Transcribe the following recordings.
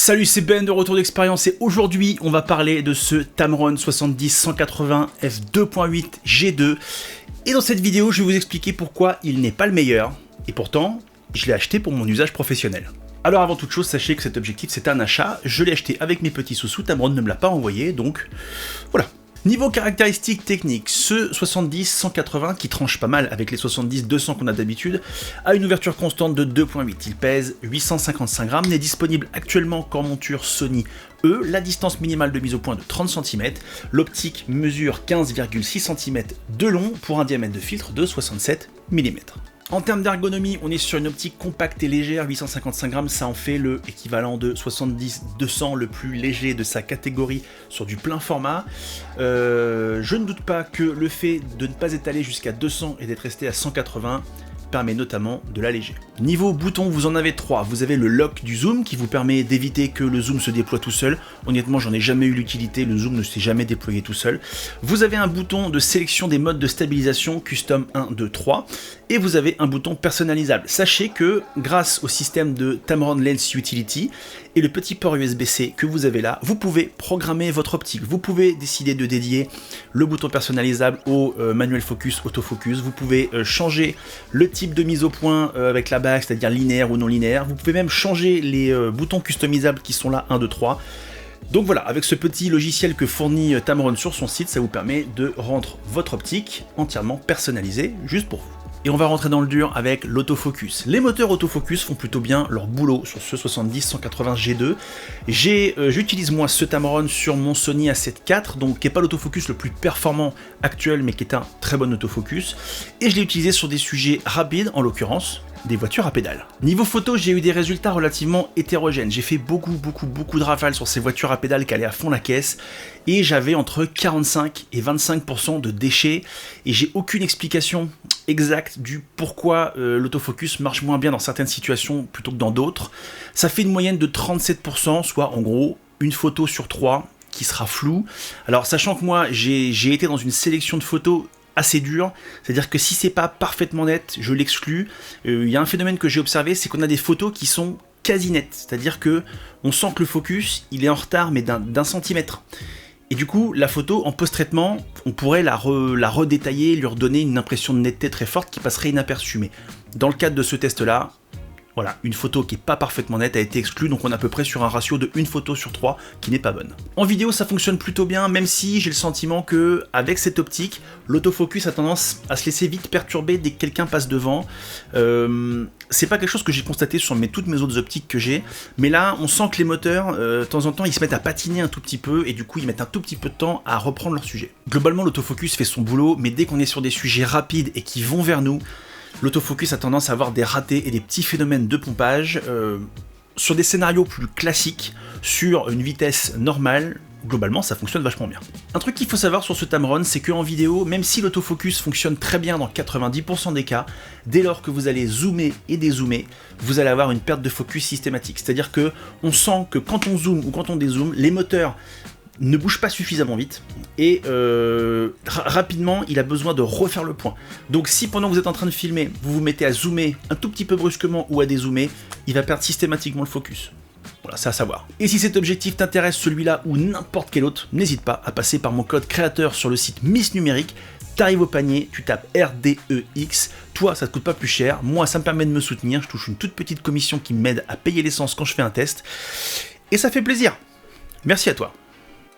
Salut, c'est Ben de Retour d'Expérience et aujourd'hui on va parler de ce Tamron 70-180 f2.8 G2 et dans cette vidéo je vais vous expliquer pourquoi il n'est pas le meilleur et pourtant je l'ai acheté pour mon usage professionnel. Alors avant toute chose, sachez que cet objectif c'est un achat, je l'ai acheté avec mes petits sous-sous, Tamron ne me l'a pas envoyé donc voilà. Niveau caractéristiques techniques, ce 70-180 qui tranche pas mal avec les 70-200 qu'on a d'habitude, a une ouverture constante de 2.8, il pèse 855 grammes, n'est disponible actuellement qu'en monture Sony E, la distance minimale de mise au point de 30 cm, l'optique mesure 15,6 cm de long pour un diamètre de filtre de 67 mm. En termes d'ergonomie, on est sur une optique compacte et légère, 855 grammes, ça en fait le équivalent de 70-200, le plus léger de sa catégorie sur du plein format. Je ne doute pas que le fait de ne pas être allé jusqu'à 200 et d'être resté à 180 permet notamment de l'alléger. Niveau bouton, vous en avez 3. Vous avez le lock du zoom qui vous permet d'éviter que le zoom se déploie tout seul. Honnêtement, j'en ai jamais eu l'utilité, le zoom ne s'est jamais déployé tout seul. Vous avez un bouton de sélection des modes de stabilisation, custom 1, 2, 3, et vous avez un bouton personnalisable. Sachez que grâce au système de Tamron Lens Utility et le petit port USB-C que vous avez là, vous pouvez programmer votre optique. Vous pouvez décider de dédier le bouton personnalisable au manuel focus, autofocus. Vous pouvez changer le type de mise au point avec la bague, c'est-à-dire linéaire ou non linéaire. Vous pouvez même changer les boutons customisables qui sont là, 1, 2, 3. Donc voilà, avec ce petit logiciel que fournit Tamron sur son site, ça vous permet de rendre votre optique entièrement personnalisée, juste pour vous. Et on va rentrer dans le dur avec l'autofocus. Les moteurs autofocus font plutôt bien leur boulot sur ce 70-180 G2. J'utilise moi ce Tamron sur mon Sony A7 IV, donc qui n'est pas l'autofocus le plus performant actuel, mais qui est un très bon autofocus. Et je l'ai utilisé sur des sujets rapides, en l'occurrence des voitures à pédales. Niveau photo, j'ai eu des résultats relativement hétérogènes. J'ai fait beaucoup de rafales sur ces voitures à pédales qui allaient à fond la caisse, et j'avais entre 45 et 25% de déchets, et j'ai aucune explication exacte du pourquoi l'autofocus marche moins bien dans certaines situations plutôt que dans d'autres. Ça fait une moyenne de 37%, soit en gros une photo sur 3 qui sera floue. Alors sachant que moi j'ai été dans une sélection de photos assez dur, c'est-à-dire que si c'est pas parfaitement net, je l'exclus. Il y a un phénomène que j'ai observé, c'est qu'on a des photos qui sont quasi nettes, c'est-à-dire que on sent que le focus, il est en retard, mais d'un centimètre. Et du coup, la photo, en post-traitement, on pourrait la redétailler, lui redonner une impression de netteté très forte qui passerait inaperçue. Mais dans le cadre de ce test-là, voilà, une photo qui n'est pas parfaitement nette a été exclue, donc on est à peu près sur un ratio de 1 photo sur 3 qui n'est pas bonne. En vidéo, ça fonctionne plutôt bien, même si j'ai le sentiment que avec cette optique, l'autofocus a tendance à se laisser vite perturber dès que quelqu'un passe devant. C'est pas quelque chose que j'ai constaté sur toutes mes autres optiques que j'ai, mais là, on sent que les moteurs, de temps en temps, ils se mettent à patiner un tout petit peu, et du coup, ils mettent un tout petit peu de temps à reprendre leur sujet. Globalement, l'autofocus fait son boulot, mais dès qu'on est sur des sujets rapides et qui vont vers nous, l'autofocus a tendance à avoir des ratés et des petits phénomènes de pompage. Sur des scénarios plus classiques, sur une vitesse normale, globalement ça fonctionne vachement bien. Un truc qu'il faut savoir sur ce Tamron, c'est qu'en vidéo, même si l'autofocus fonctionne très bien dans 90% des cas, dès lors que vous allez zoomer et dézoomer, vous allez avoir une perte de focus systématique. C'est-à-dire que on sent que quand on zoome ou quand on dézoome, les moteurs ne bouge pas suffisamment vite et rapidement il a besoin de refaire le point. Donc si pendant que vous êtes en train de filmer, vous vous mettez à zoomer un tout petit peu brusquement ou à dézoomer, il va perdre systématiquement le focus. Voilà, c'est à savoir. Et si cet objectif t'intéresse, celui-là ou n'importe quel autre, n'hésite pas à passer par mon code créateur sur le site Miss Numérique. T'arrives au panier, tu tapes RDEX, toi ça te coûte pas plus cher, moi ça me permet de me soutenir, je touche une toute petite commission qui m'aide à payer l'essence quand je fais un test, et ça fait plaisir. Merci à toi.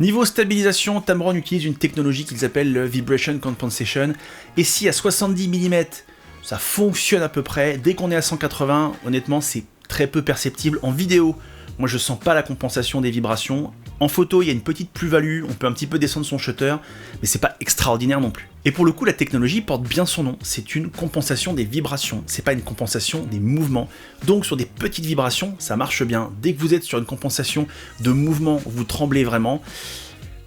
Niveau stabilisation, Tamron utilise une technologie qu'ils appellent le Vibration Compensation, et si à 70 mm ça fonctionne à peu près, dès qu'on est à 180, honnêtement c'est très peu perceptible. En vidéo, moi je sens pas la compensation des vibrations. En photo, il y a une petite plus-value, on peut un petit peu descendre son shutter, mais c'est pas extraordinaire non plus. Et pour le coup, la technologie porte bien son nom, c'est une compensation des vibrations, c'est pas une compensation des mouvements. Donc sur des petites vibrations, ça marche bien. Dès que vous êtes sur une compensation de mouvement, vous tremblez vraiment,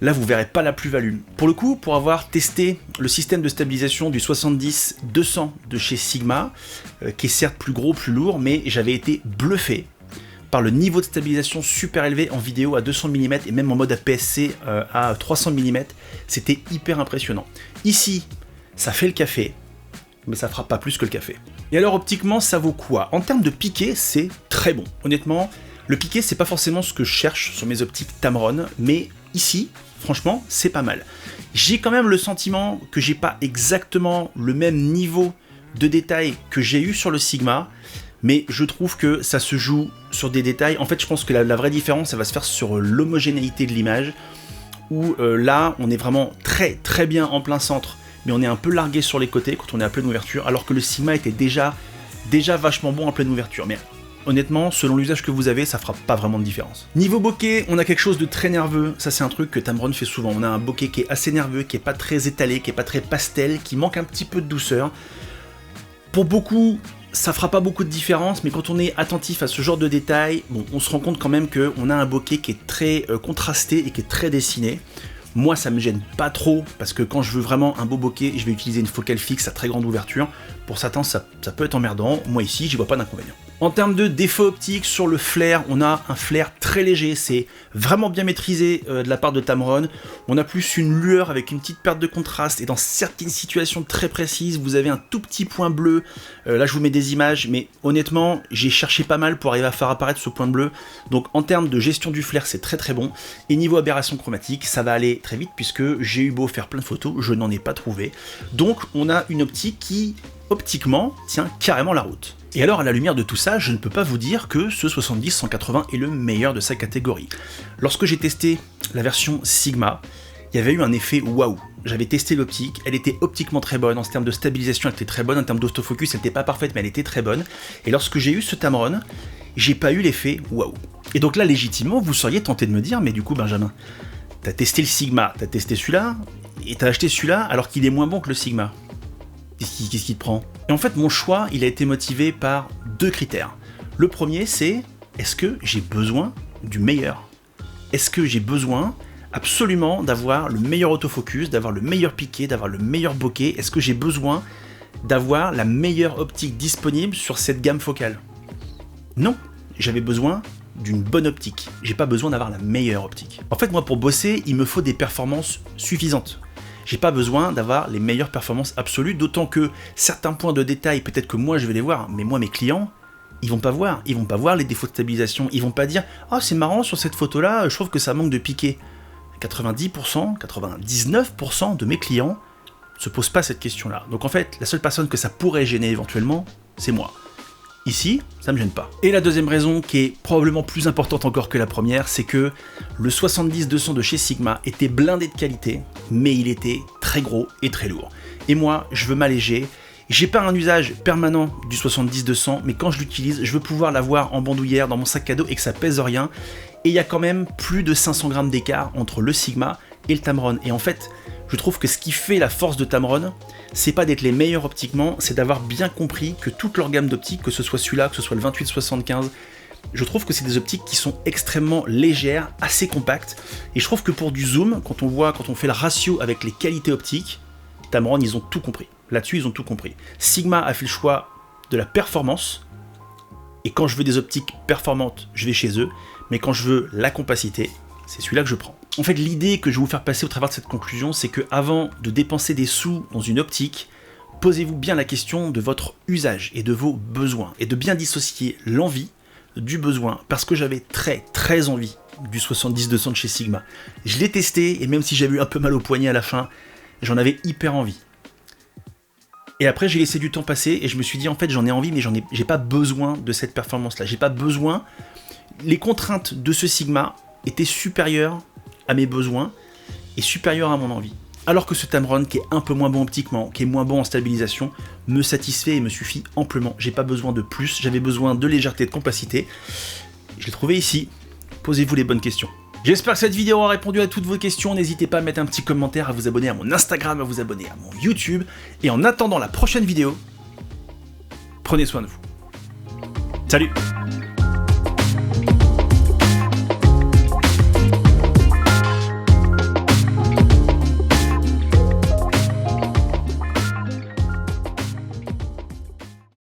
là vous verrez pas la plus-value. Pour le coup, pour avoir testé le système de stabilisation du 70-200 de chez Sigma, qui est certes plus gros, plus lourd, mais j'avais été bluffé par le niveau de stabilisation super élevé en vidéo à 200 mm et même en mode APS-C à 300 mm, c'était hyper impressionnant. Ici, ça fait le café, mais ça fera pas plus que le café. Et alors optiquement, ça vaut quoi? En termes de piqué, c'est très bon. Honnêtement, Le piqué, c'est pas forcément ce que je cherche sur mes optiques Tamron, mais ici, franchement, c'est pas mal. J'ai quand même le sentiment que j'ai pas exactement le même niveau de détail que j'ai eu sur le Sigma, mais je trouve que ça se joue sur des détails. En fait, je pense que la vraie différence, ça va se faire sur l'homogénéité de l'image, où là, on est vraiment très bien en plein centre, mais on est un peu largué sur les côtés quand on est à pleine ouverture, alors que le Sigma était déjà vachement bon en pleine ouverture. Mais honnêtement, selon l'usage que vous avez, ça fera pas vraiment de différence. Niveau bokeh, on a quelque chose de très nerveux. Ça, c'est un truc que Tamron fait souvent. On a un bokeh qui est assez nerveux, qui est pas très étalé, qui est pas très pastel, qui manque un petit peu de douceur. Pour beaucoup, ça fera pas beaucoup de différence, mais quand on est attentif à ce genre de détails, bon, on se rend compte quand même qu'on a un bokeh qui est très contrasté et qui est très dessiné. Moi, ça me gêne pas trop, parce que quand je veux vraiment un beau bokeh, je vais utiliser une focale fixe à très grande ouverture. Pour certains, ça peut être emmerdant. Moi ici, j'y vois pas d'inconvénient. En termes de défaut optique, sur le flair, on a un flair très léger, c'est vraiment bien maîtrisé de la part de Tamron. On a plus une lueur avec une petite perte de contraste, et dans certaines situations très précises, vous avez un tout petit point bleu. Là, je vous mets des images, mais honnêtement, j'ai cherché pas mal pour arriver à faire apparaître ce point bleu. Donc en termes de gestion du flair, c'est très bon. Et niveau aberration chromatique, ça va aller très vite, puisque j'ai eu beau faire plein de photos, je n'en ai pas trouvé. Donc on a une optique qui, optiquement, tient carrément la route. Et alors, à la lumière de tout ça, je ne peux pas vous dire que ce 70-180 est le meilleur de sa catégorie. Lorsque j'ai testé la version Sigma, il y avait eu un effet waouh. J'avais testé l'optique, elle était optiquement très bonne, en termes de stabilisation elle était très bonne, en termes d'autofocus elle n'était pas parfaite mais elle était très bonne. Et lorsque j'ai eu ce Tamron, j'ai pas eu l'effet waouh. Et donc là, légitimement, vous seriez tenté de me dire, mais du coup Benjamin, t'as testé le Sigma, t'as testé celui-là, et t'as acheté celui-là alors qu'il est moins bon que le Sigma. Qu'est-ce qui te prend? Et en fait, mon choix, il a été motivé par deux critères. Le premier, c'est, est-ce que j'ai besoin du meilleur? Est-ce que j'ai besoin absolument d'avoir le meilleur autofocus, d'avoir le meilleur piqué, d'avoir le meilleur bokeh? Est-ce que j'ai besoin d'avoir la meilleure optique disponible sur cette gamme focale? Non, j'avais besoin d'une bonne optique. J'ai pas besoin d'avoir la meilleure optique. En fait, moi, pour bosser, il me faut des performances suffisantes. J'ai pas besoin d'avoir les meilleures performances absolues, d'autant que certains points de détail, peut-être que moi je vais les voir, mais moi mes clients, ils vont pas voir les défauts de stabilisation, ils vont pas dire « Ah, c'est marrant sur cette photo-là, je trouve que ça manque de piqué ». 90%, 99% de mes clients se posent pas cette question-là. Donc en fait, la seule personne que ça pourrait gêner éventuellement, c'est moi. Ici, ça me gêne pas. Et la deuxième raison, qui est probablement plus importante encore que la première, c'est que le 70-200 de chez Sigma était blindé de qualité, mais il était très gros et très lourd. Et moi, je veux m'alléger. J'ai pas un usage permanent du 70-200, mais quand je l'utilise, je veux pouvoir l'avoir en bandoulière, dans mon sac à dos, et que ça pèse rien. Et il y a quand même plus de 500 grammes d'écart entre le Sigma et le Tamron. Et en fait, je trouve que ce qui fait la force de Tamron, c'est pas d'être les meilleurs optiquement, c'est d'avoir bien compris que toute leur gamme d'optiques, que ce soit celui-là, que ce soit le 28-75, je trouve que c'est des optiques qui sont extrêmement légères, assez compactes, et je trouve que pour du zoom, quand on fait le ratio avec les qualités optiques, Tamron, ils ont tout compris. Là-dessus, ils ont tout compris. Sigma a fait le choix de la performance, et quand je veux des optiques performantes, je vais chez eux, mais quand je veux la compacité, c'est celui-là que je prends. En fait, l'idée que je vais vous faire passer au travers de cette conclusion, c'est que avant de dépenser des sous dans une optique, posez-vous bien la question de votre usage et de vos besoins, et de bien dissocier l'envie du besoin, parce que j'avais très envie du 70-200 de chez Sigma. Je l'ai testé, et même si j'avais eu un peu mal au poignet à la fin, j'en avais hyper envie. Et après, j'ai laissé du temps passer, et je me suis dit, en fait, j'en ai envie, mais j'ai pas besoin de cette performance-là. J'ai pas besoin. Les contraintes de ce Sigma étaient supérieures à mes besoins et supérieures à mon envie. Alors que ce Tamron, qui est un peu moins bon optiquement, qui est moins bon en stabilisation, me satisfait et me suffit amplement. J'ai pas besoin de plus, j'avais besoin de légèreté, de compacité. Je l'ai trouvé ici. Posez-vous les bonnes questions. J'espère que cette vidéo a répondu à toutes vos questions. N'hésitez pas à mettre un petit commentaire, à vous abonner à mon Instagram, à vous abonner à mon YouTube. Et en attendant la prochaine vidéo, prenez soin de vous. Salut!